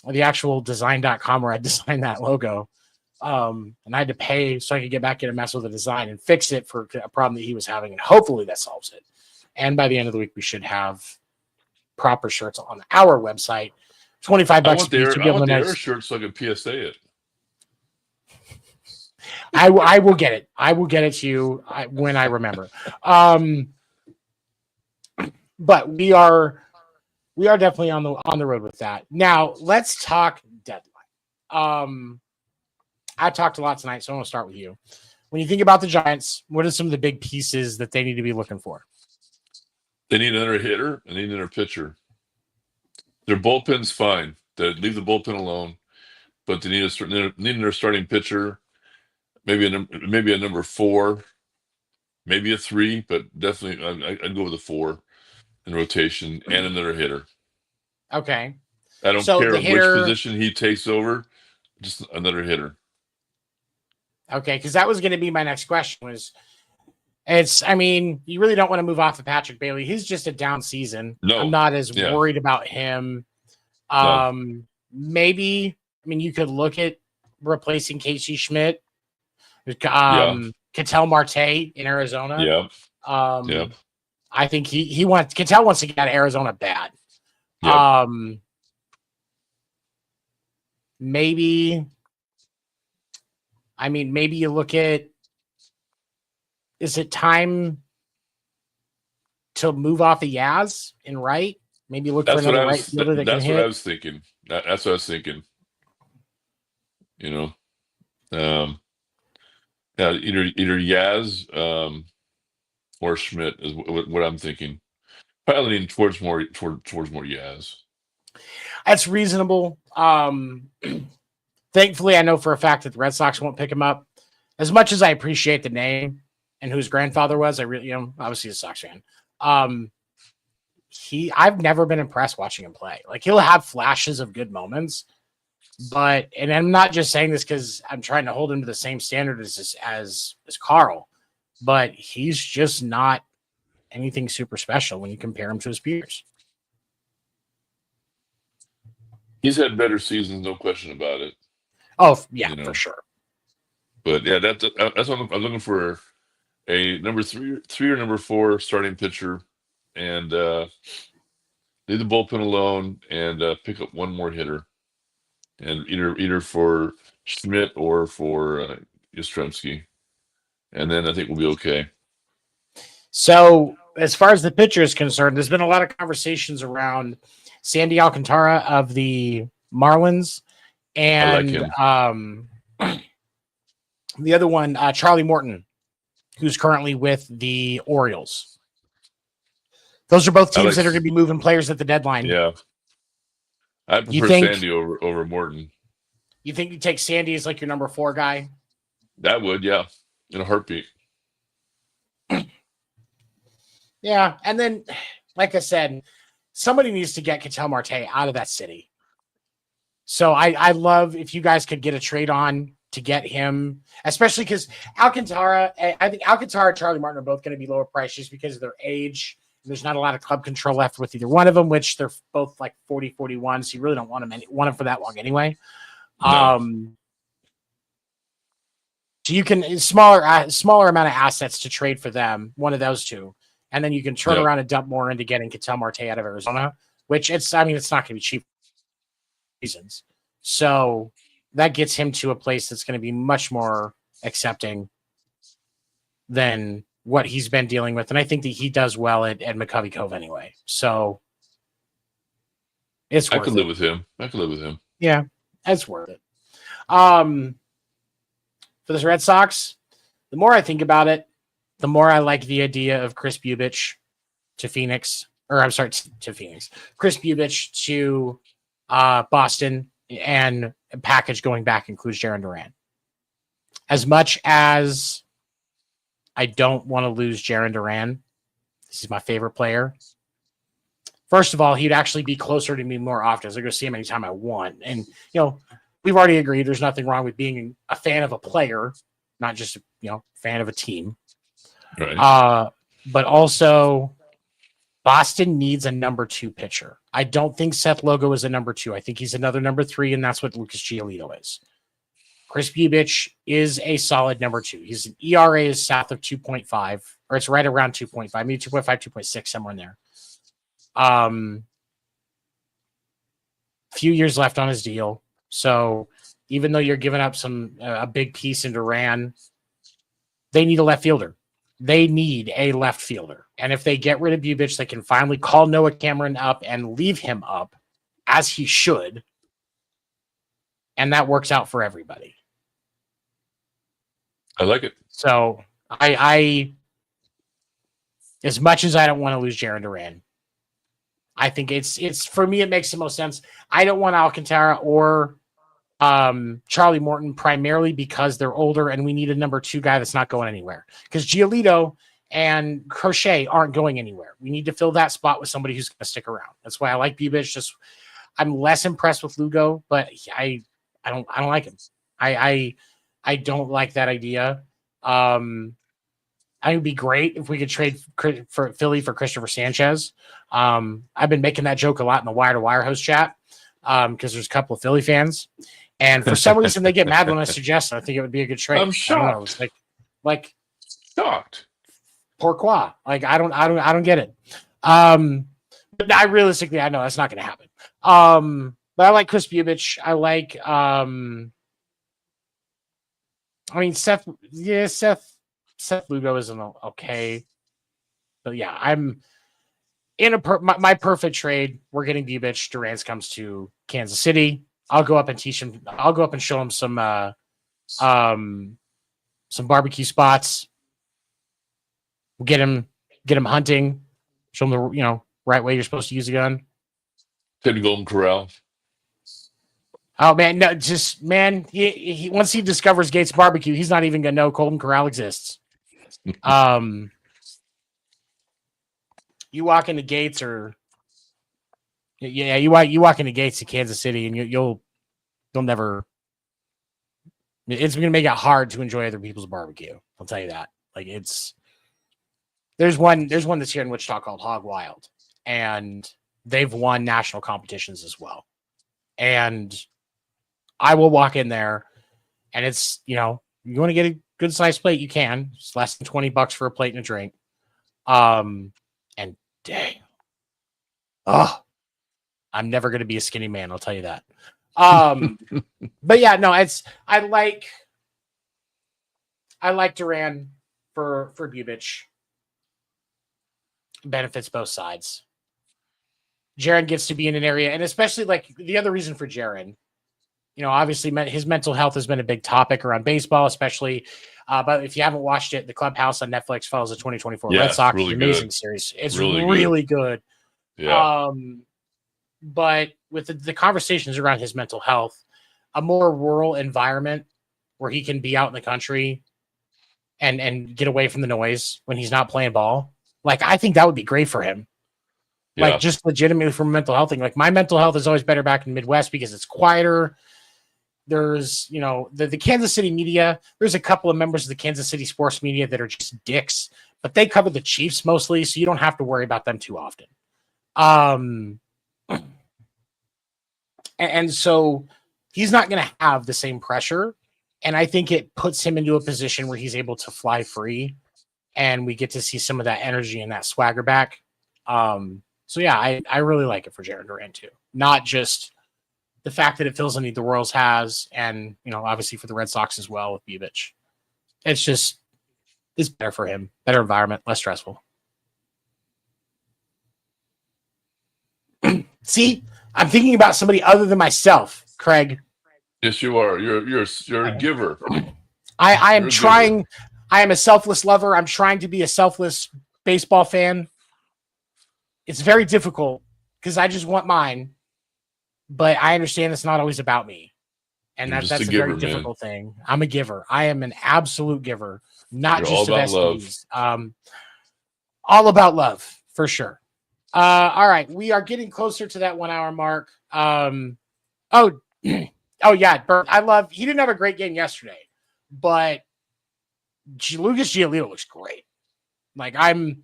Speaker 1: the actual design.com where I designed that logo. And I had to pay so I could get back in and mess with the design and fix it for a problem that he was having. And hopefully that solves it. And by the end of the week, we should have proper shirts on our website. $25 a piece to be able to
Speaker 2: air shirt so I can PSA it.
Speaker 1: I will get it. I will get it to you when I remember. But we are definitely on the road with that. Now let's talk deadline. I talked a lot tonight, so I want to start with you. When you think about the Giants, what are some of the big pieces that they need to be looking for?
Speaker 2: They need another hitter and they need another pitcher. Their bullpen's fine. They leave the bullpen alone, but they need another starting pitcher. Maybe a number 4, maybe a 3, but definitely I'd go with a 4 in rotation and another hitter.
Speaker 1: Okay.
Speaker 2: I don't care which position he takes over, just another hitter.
Speaker 1: Okay, because that was going to be my next question. You really don't want to move off of Patrick Bailey. He's just a down season.
Speaker 2: No,
Speaker 1: I'm not as worried about him. No. Maybe, you could look at replacing Casey Schmidt. Ketel Marte in Arizona.
Speaker 2: Yeah.
Speaker 1: I think Ketel wants to get out of Arizona bad.
Speaker 2: Yep.
Speaker 1: Maybe you look at, is it time to move off of Yaz in right? Maybe look for another right fielder that can hit.
Speaker 2: That's what I was thinking. That's what I was thinking. Either Yaz or Schmidt is what I'm thinking. Probably leaning towards more Yaz.
Speaker 1: That's reasonable. Thankfully, I know for a fact that the Red Sox won't pick him up. As much as I appreciate the name and whose grandfather was, I really, obviously a Sox fan. I've never been impressed watching him play. Like, he'll have flashes of good moments, and I'm not just saying this because I'm trying to hold him to the same standard as Carl, but he's just not anything super special when you compare him to his peers.
Speaker 2: He's had better seasons, no question about it.
Speaker 1: Oh, yeah, for sure.
Speaker 2: But yeah, that's what I'm looking for, a number 3 or number 4 starting pitcher, and leave the bullpen alone and pick up one more hitter, and either for Schmidt or for Yastrzemski, and then I think we'll be okay.
Speaker 1: So, as far as the pitcher is concerned, there's been a lot of conversations around Sandy Alcantara of the Marlins and the other one, Charlie Morton, who's currently with the Orioles. Those are both teams that are going to be moving players at the deadline.
Speaker 2: Yeah. I prefer Sandy over Morton.
Speaker 1: You think you take Sandy as like your number 4 guy?
Speaker 2: That would, yeah. In a heartbeat.
Speaker 1: Yeah. And then, like I said, somebody needs to get Ketel Marte out of that city. So I love if you guys could get a trade on to get him, especially because Alcantara, I think Alcantara and Charlie Martin are both going to be lower priced just because of their age. There's not a lot of club control left with either one of them, which they're both like 40, 41. So you really don't want them for that long anyway. No. So you can smaller amount of assets to trade for them, one of those two, and then you can turn around and dump more into getting Ketel Marte out of Arizona, which it's not going to be cheap reasons. So that gets him to a place that's going to be much more accepting than what he's been dealing with. And I think that he does well at McCovey Cove anyway. So it's worth it.
Speaker 2: I could live with him.
Speaker 1: Yeah, it's worth it. For this Red Sox, the more I think about it, the more I like the idea of Chris Bubich to Phoenix. Chris Bubich to Boston, and a package going back includes Jarren Duran. As much as I don't want to lose Jarren Duran, this is my favorite player. First of all, he'd actually be closer to me more often, so I go see him anytime I want. And, we've already agreed there's nothing wrong with being a fan of a player, not just, fan of a team.
Speaker 2: Right.
Speaker 1: But also, Boston needs a number 2 pitcher. I don't think Seth Logo is a number 2. I think he's another number 3, and that's what Lucas Giolito is. Chris Bubich is a solid number 2. His ERA is south of 2.5, or it's right around 2.5, maybe 2.5, 2.6, somewhere in there. Few years left on his deal. So even though you're giving up a big piece in Duran, they need a left fielder. They need a left fielder. And if they get rid of Bubich, they can finally call Noah Cameron up and leave him up as he should. And that works out for everybody.
Speaker 2: I like it.
Speaker 1: So I as much as I don't want to lose Jarren Duran, I think it's for me, it makes the most sense. I don't want Alcantara or Charlie Morton primarily because they're older and we need a number 2 guy that's not going anywhere. Because Giolito and Crochet aren't going anywhere. We need to fill that spot with somebody who's going to stick around. That's why I like Bubich. I'm less impressed with Lugo, but I don't like him. I don't like that idea. It would be great if we could trade for Philly for Christopher Sanchez. I've been making that joke a lot in the Wire to Wire host chat because there's a couple of Philly fans. And for some reason, they get mad when I suggest it. I think it would be a good trade.
Speaker 2: I'm shocked.
Speaker 1: Like
Speaker 2: shocked.
Speaker 1: Pourquoi? Like I don't get it. But I realistically, I know that's not going to happen. But I like Chris Bubich. I like. Seth Lugo isn't okay, but yeah, I'm in my perfect trade. We're getting Bubich. Durant comes to Kansas City. I'll go up and teach him. I'll go up and show him some barbecue spots. Get him hunting. Show him the right way you're supposed to use a gun.
Speaker 2: Take the Golden Corral.
Speaker 1: Oh man, no, just man. He once he discovers Gates Barbecue, he's not even gonna know Golden Corral exists. You walk into Gates you walk into Gates to Kansas City, and you'll never. It's going to make it hard to enjoy other people's barbecue. I'll tell you that. Like there's one that's here in Wichita called Hog Wild, and they've won national competitions as well. And I will walk in there, and it's you want to get a good sized plate, you can. It's less than $20 for a plate and a drink. And dang, I'm never going to be a skinny man. I'll tell you that. But yeah, no, I like Duran for Bubich. Benefits both sides. Jaren gets to be in an area, and especially like the other reason for Jaren, obviously his mental health has been a big topic around baseball, especially. But if you haven't watched it, The Clubhouse on Netflix follows the 2024 Red Sox.
Speaker 2: Really
Speaker 1: amazing
Speaker 2: good.
Speaker 1: series. It's really good.
Speaker 2: Yeah.
Speaker 1: But with the conversations around his mental health, a more rural environment where he can be out in the country and get away from the noise when he's not playing ball, like I think that would be great for him.
Speaker 2: Yeah.
Speaker 1: Like just legitimately from a mental health thing. Like my mental health is always better back in the Midwest because it's quieter. There's, the Kansas City media. There's a couple of members of the Kansas City sports media that are just dicks, but they cover the Chiefs mostly, so you don't have to worry about them too often. And so he's not going to have the same pressure. And I think it puts him into a position where he's able to fly free and we get to see some of that energy and that swagger back. So yeah, I really like it for Jarren Duran too. Not just the fact that it fills a need the Royals has, and obviously for the Red Sox as well with Bubich. It's better for him, better environment, less stressful. See, I'm thinking about somebody other than myself, Craig.
Speaker 2: Yes, you are. You're a giver.
Speaker 1: I am trying. I am a selfless lover. I'm trying to be a selfless baseball fan. It's very difficult because I just want mine, but I understand it's not always about me, and that's a giver, very difficult thing. I'm a giver. I am an absolute giver, not just of STDs. All about love for sure. All right, we are getting closer to that 1 hour mark. Oh yeah, Bert. He didn't have a great game yesterday, but Lucas Giolito looks great. Like I'm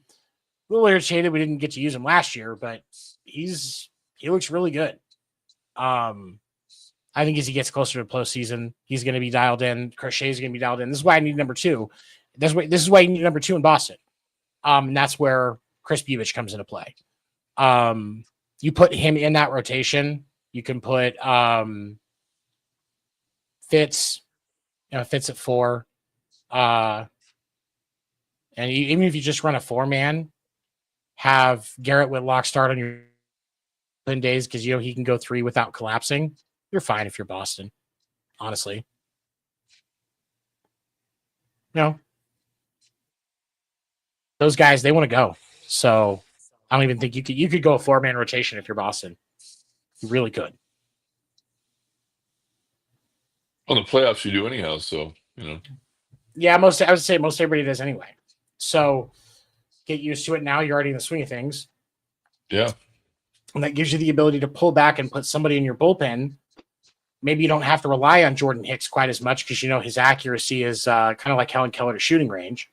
Speaker 1: a little irritated we didn't get to use him last year, but he looks really good. I think as he gets closer to postseason, he's going to be dialed in. Crochet's going to be dialed in. This is why I need number 2. This is why you need number 2 in Boston. And that's where Chris Bubich comes into play. You put him in that rotation. You can put Fitz at 4. And even if you just run a 4-man, have Garrett Whitlock start on your days because he can go 3 without collapsing. You're fine if you're Boston, honestly. Those guys, they want to go. So I don't even think you could go a 4-man rotation if you're Boston. You really could.
Speaker 2: On the playoffs, you do anyhow. So
Speaker 1: Yeah, I would say most everybody does anyway. So get used to it now. You're already in the swing of things.
Speaker 2: Yeah.
Speaker 1: And that gives you the ability to pull back and put somebody in your bullpen. Maybe you don't have to rely on Jordan Hicks quite as much because his accuracy is kind of like Helen Keller to shooting range.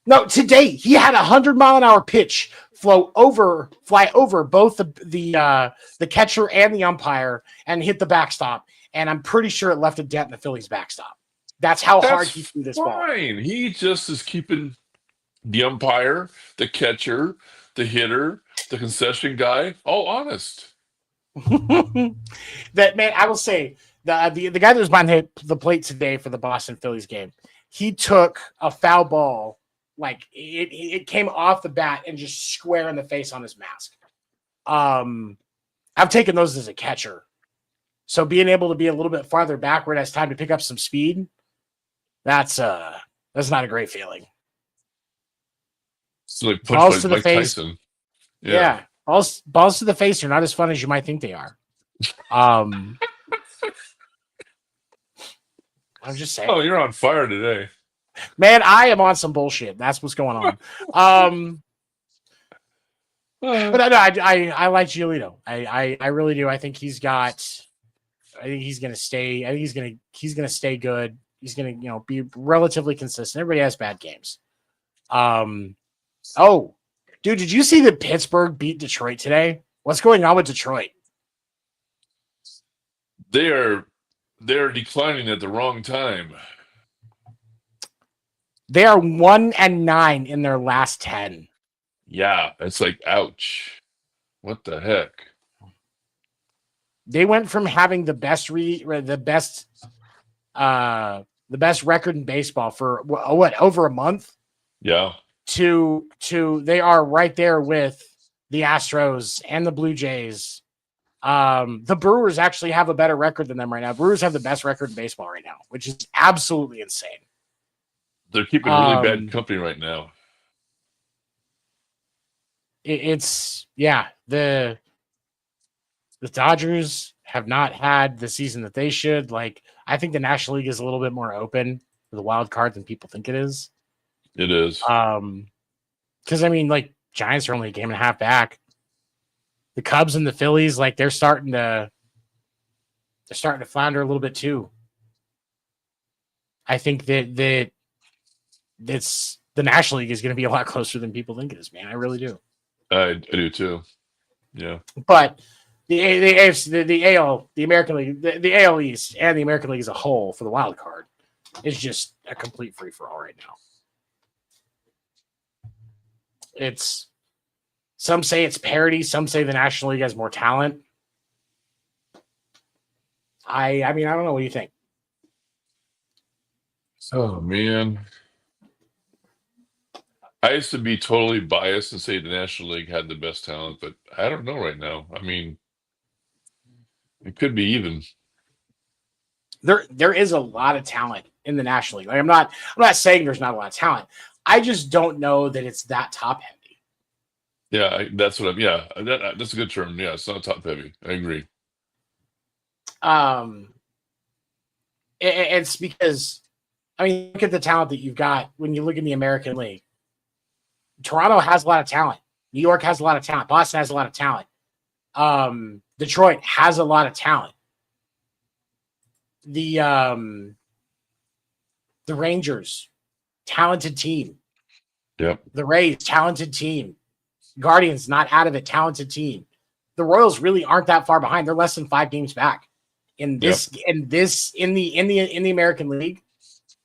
Speaker 1: No, today he had 100-mile-an-hour pitch fly over both the catcher and the umpire and hit the backstop. And I'm pretty sure it left a dent in the Phillies' backstop. That's how hard he threw this ball.
Speaker 2: He just is keeping the umpire, the catcher, the hitter, the concession guy all honest.
Speaker 1: That man, I will say the guy that was behind the plate today for the Boston Phillies game, he took a foul ball, like it came off the bat and just square in the face on his mask. I've taken those as a catcher. So being able to be a little bit farther backward as time to pick up some speed, that's not a great feeling.
Speaker 2: It's like balls to the face. Tyson.
Speaker 1: Yeah. Balls to the face are not as fun as you might think they are. I'm just saying.
Speaker 2: Oh, you're on fire today.
Speaker 1: Man, I am on some bullshit. That's what's going on. But I like Giolito. I really do. I think he's going to stay. I think he's going to stay good. He's going to, be relatively consistent. Everybody has bad games. Oh, dude, did you see that Pittsburgh beat Detroit today? What's going on with Detroit?
Speaker 2: They're declining at the wrong time.
Speaker 1: They are 1-9 in their last 10.
Speaker 2: Yeah, it's like, ouch. What the heck?
Speaker 1: They went from having the best record in baseball for over a month.
Speaker 2: Yeah.
Speaker 1: To they are right there with the Astros and the Blue Jays. The Brewers actually have a better record than them right now. Brewers have the best record in baseball right now, which is absolutely insane.
Speaker 2: They're keeping really bad company right now.
Speaker 1: It's the Dodgers have not had the season that they should. Like, I think the National League is a little bit more open for the wild card than people think it is.
Speaker 2: It is.
Speaker 1: Because I mean, like, Giants are only a game and a half back. The Cubs and the Phillies, like, they're starting to flounder a little bit too. I think that it's the National League is going to be a lot closer than people think it is, man. I really do.
Speaker 2: I do too. Yeah.
Speaker 1: But the AFC, the AL, the American League, the AL East, and the American League as a whole for the wild card is just a complete free for all right now. It's some say it's parity, some say the National League has more talent. I mean, I don't know. What do you think?
Speaker 2: Oh man. I used to be totally biased and say the National League had the best talent, but I don't know right now. I mean, it could be even.
Speaker 1: There is a lot of talent in the National League. Like, I'm not saying there's not a lot of talent. I just don't know that it's that top heavy.
Speaker 2: Yeah, that's what I'm. Yeah, that's a good term. Yeah, it's not top heavy. I agree.
Speaker 1: It's because, I mean, look at the talent that you've got when you look in the American League. Toronto has a lot of talent. New York has a lot of talent. Boston has a lot of talent. Detroit has a lot of talent. The Rangers, talented team.
Speaker 2: Yep.
Speaker 1: The Rays, talented team. Guardians, not out of it, talented team. The Royals really aren't that far behind. They're less than 5 games back. In the American League,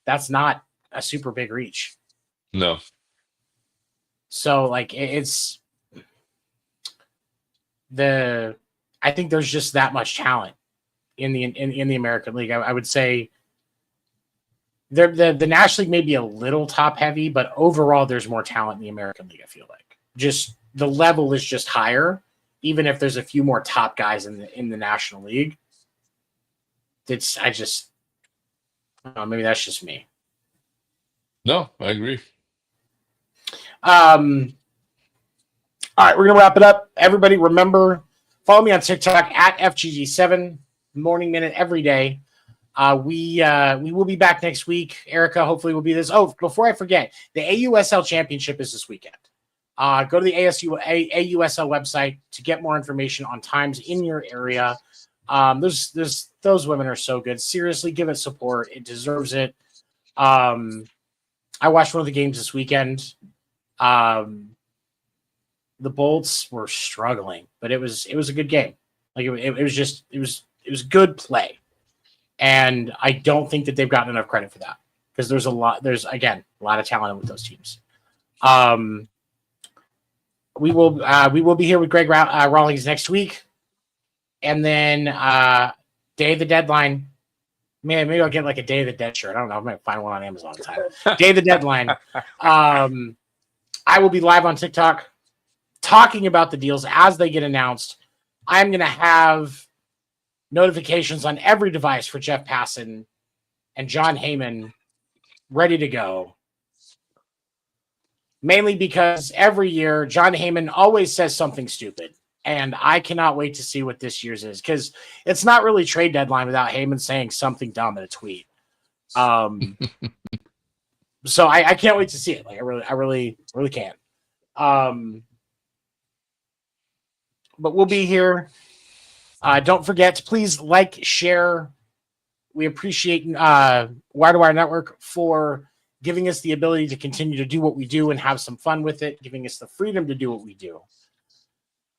Speaker 1: that's not a super big reach.
Speaker 2: No.
Speaker 1: So, like, it's I think there's just that much talent in the American League. I would say the National League may be a little top heavy, but overall there's more talent in the American League. I feel like just the level is just higher, even if there's a few more top guys in the National League. Maybe that's just me.
Speaker 2: No, I agree.
Speaker 1: All right, we're gonna wrap it up. Everybody, remember, follow me on TikTok at FGG7 Morning Minute every day. We will be back next week. Erika hopefully will be this. Oh, before I forget, the AUSL Championship is this weekend. Go to the AUSL website to get more information on times in your area. Those women are so good. Seriously, give it support. It deserves it. I watched one of the games this weekend. The Bolts were struggling, but it was a good game. Like it was good play. And I don't think that they've gotten enough credit for that because there's a lot of talent with those teams. We will be here with Greg Rawlings next week. And then day of the deadline. Man, maybe I'll get like a Day of the Dead shirt. I don't know. I might find one on Amazon in time. Day of the deadline. I will be live on TikTok talking about the deals as they get announced. I'm going to have notifications on every device for Jeff Passan and John Heyman ready to go. Mainly because every year John Heyman always says something stupid. And I cannot wait to see what this year's is because it's not really trade deadline without Heyman saying something dumb in a tweet. So I can't wait to see it. Like I really can't. But we'll be here. Don't forget to please like, share. We appreciate Wire to Wire Network for giving us the ability to continue to do what we do and have some fun with it, giving us the freedom to do what we do.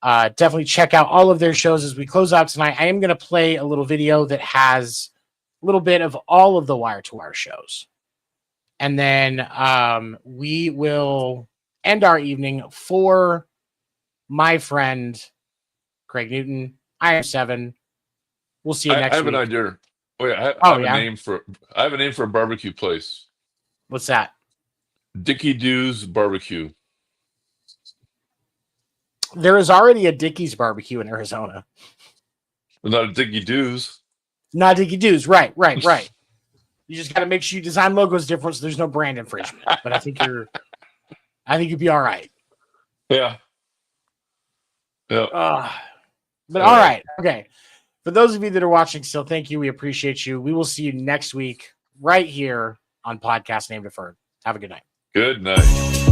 Speaker 1: Definitely check out all of their shows as we close out tonight. I am going to play a little video that has a little bit of all of the Wire to Wire shows. And then we will end our evening. For my friend Craig Newton, I am 7. We'll see you next
Speaker 2: I have
Speaker 1: week.
Speaker 2: an idea. Oh yeah, I have a name for a barbecue place.
Speaker 1: What's that?
Speaker 2: Dickie Do's Barbecue.
Speaker 1: There is already a Dickie's barbecue in Arizona.
Speaker 2: But not a Dickie Do's.
Speaker 1: Not Dickie Do's. Right. You just got to make sure you design logos different so there's no brand infringement. But I think you'll be all right.
Speaker 2: Yeah.
Speaker 1: But all right. Okay. For those of you that are watching still, thank you. We appreciate you. We will see you next week right here on Podcast Name Deferred. Have a good night.
Speaker 2: Good night.